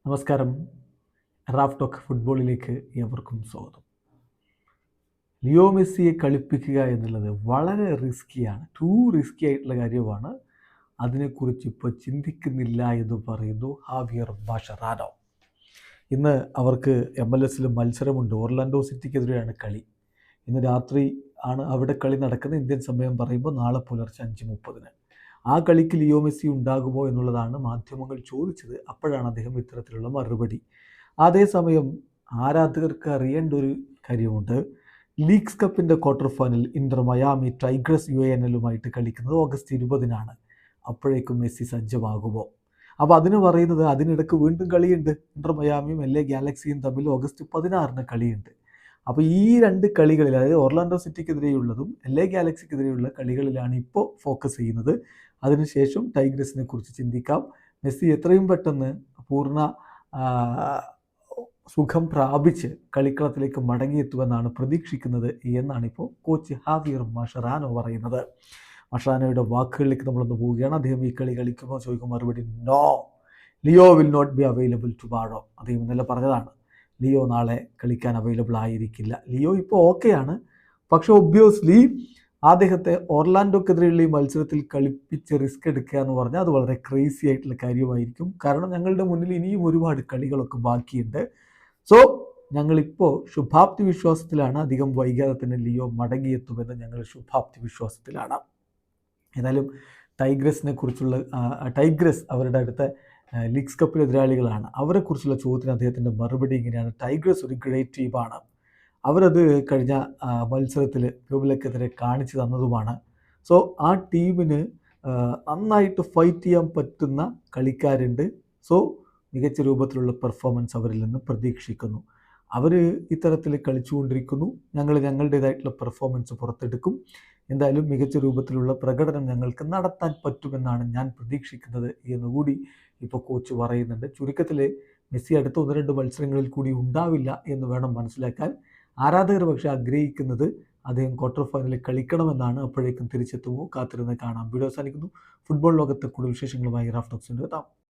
നമസ്കാരം. Raf talk ഫുട്ബോളിലേക്ക് ഏവർക്കും സ്വാഗതം. ലിയോ മെസ്സിയെ കളിപ്പിക്കുക എന്നുള്ളത് വളരെ റിസ്ക്കിയാണ്, റിസ്ക്കി ആയിട്ടുള്ള കാര്യമാണ്. അതിനെക്കുറിച്ച് ഇപ്പോൾ ചിന്തിക്കുന്നില്ല എന്ന് പറയുന്നു ഹാവിയർ മാഷറാനോ. ഇന്ന് അവർക്ക് MLS മത്സരമുണ്ട്. ഒർലാൻഡോ സിറ്റിക്കെതിരെയാണ് കളി. ഇന്ന് രാത്രി ആണ് അവിടെ കളി നടക്കുന്നത്. ഇന്ത്യൻ സമയം പറയുമ്പോൾ നാളെ പുലർച്ചെ 5:30. ആ കളിക്ക് ലിയോ മെസ്സി ഉണ്ടാകുമോ എന്നുള്ളതാണ് മാധ്യമങ്ങൾ ചോദിച്ചത്. അപ്പോഴാണ് അദ്ദേഹം ഇത്തരത്തിലുള്ള മറുപടി. അതേസമയം ആരാധകർക്ക് അറിയേണ്ട ഒരു കാര്യമുണ്ട്. ലീഗ്സ് കപ്പിൻ്റെ quarter final Inter Miami Tigres UANL കളിക്കുന്നത് ഓഗസ്റ്റ് 20 അപ്പോഴേക്കും മെസ്സി സജ്ജമാകുമോ? അപ്പോൾ അതിന് പറയുന്നത് അതിനിടയ്ക്ക് വീണ്ടും കളിയുണ്ട്. ഇന്റർ മയാമിയും LA ഗാലക്സിയും തമ്മിൽ ഓഗസ്റ്റ് 16 കളിയുണ്ട്. അപ്പോൾ ഈ രണ്ട് കളികളിൽ, അതായത് ഒർലാൻഡോ സിറ്റിക്കെതിരെയുള്ളതും LA ഗാലക്സിക്കെതിരെയുള്ള കളികളിലാണ് ഇപ്പോൾ ഫോക്കസ് ചെയ്യുന്നത്. അതിനുശേഷം ടൈഗ്രസിനെ കുറിച്ച് ചിന്തിക്കാം. മെസ്സി എത്രയും പെട്ടെന്ന് പൂർണ്ണ സുഖം പ്രാപിച്ച് കളിക്കളത്തിലേക്ക് മടങ്ങിയെത്തുമെന്നാണ് പ്രതീക്ഷിക്കുന്നത് എന്നാണ് ഇപ്പോൾ കോച്ച് ഹാവിയർ മാഷറാനോ പറയുന്നത്. മാഷറാനോയുടെ വാക്കുകളിലേക്ക് നമ്മളൊന്ന് പോവുകയാണ്. അദ്ദേഹം ഈ കളി കളിക്കുമ്പോൾ ചോദിക്കും മറുപടി no, Leo will not be available tomorrow. അദ്ദേഹം ഇന്നലെ പറഞ്ഞതാണ്, ലിയോ നാളെ കളിക്കാൻ അവൈലബിൾ ആയിരിക്കില്ല. ലിയോ ഇപ്പോൾ ഓക്കെയാണ്, പക്ഷെ ഒബ്വിയസ്ലി അദ്ദേഹത്തെ ഒർലാൻഡോക്കെതിരെയുള്ള ഈ മത്സരത്തിൽ കളിപ്പിച്ച് റിസ്ക് എടുക്കുക എന്ന് പറഞ്ഞാൽ അത് വളരെ ക്രേസി ആയിട്ടുള്ള കാര്യമായിരിക്കും. കാരണം ഞങ്ങളുടെ മുന്നിൽ ഇനിയും ഒരുപാട് കളികളൊക്കെ ബാക്കിയുണ്ട്. സോ ഞങ്ങളിപ്പോൾ ശുഭാപ്തി വിശ്വാസത്തിലാണ്. അധികം വൈകാതെ തന്നെ ലിയോ മടങ്ങിയെത്തുമെന്ന് ഞങ്ങൾ ശുഭാപ്തി വിശ്വാസത്തിലാണ്. ഏതായാലും ടൈഗ്രസ് അവരുടെ അടുത്ത ലീഗ്സ് കപ്പിൽ എതിരാളികളാണ്. അവരെക്കുറിച്ചുള്ള ചോദ്യത്തിന് അദ്ദേഹത്തിൻ്റെ മറുപടി ഇങ്ങനെയാണ്: ടൈഗ്രസ് ഒരു ഗ്രേറ്റ് ടീമാണ്. അവരത് കഴിഞ്ഞ മത്സരത്തിൽ പ്യൂബിലക്കെതിരെ കാണിച്ചു തന്നതുമാണ്. സോ ആ ടീമിന് നന്നായിട്ട് ഫൈറ്റ് ചെയ്യാൻ പറ്റുന്ന കളിക്കാരുണ്ട്. സോ മികച്ച രൂപത്തിലുള്ള പെർഫോമൻസ് അവരിൽ നിന്ന് പ്രതീക്ഷിക്കുന്നു. അവർ ഇത്തരത്തിൽ കളിച്ചുകൊണ്ടിരിക്കുന്നു. ഞങ്ങൾ ഞങ്ങളുടേതായിട്ടുള്ള പെർഫോമൻസ് പുറത്തെടുക്കും. എന്തായാലും മികച്ച രൂപത്തിലുള്ള പ്രകടനം ഞങ്ങൾക്ക് നടത്താൻ പറ്റുമെന്നാണ് ഞാൻ പ്രതീക്ഷിക്കുന്നത് എന്നുകൂടി ഇപ്പോൾ കോച്ച് പറയുന്നുണ്ട്. ചുരുക്കത്തിൽ മെസ്സി അടുത്ത 1-2 മത്സരങ്ങളിൽ കൂടി ഉണ്ടാവില്ല എന്ന് വേണം മനസ്സിലാക്കാൻ. ആരാധകർ പക്ഷേ ആഗ്രഹിക്കുന്നത് അദ്ദേഹം ക്വാർട്ടർ ഫൈനലിൽ കളിക്കണമെന്നാണ്. അപ്പോഴേക്കും തിരിച്ചെത്തുമോ? കാത്തിരുന്ന് കാണാം. വീഡിയോ അവസാനിക്കുന്നു. ഫുട്ബോൾ ലോകത്തെ കൂടുതൽ വിശേഷങ്ങളുമായി റാഫ് ടോക്സിൻ്റെ എത്താം.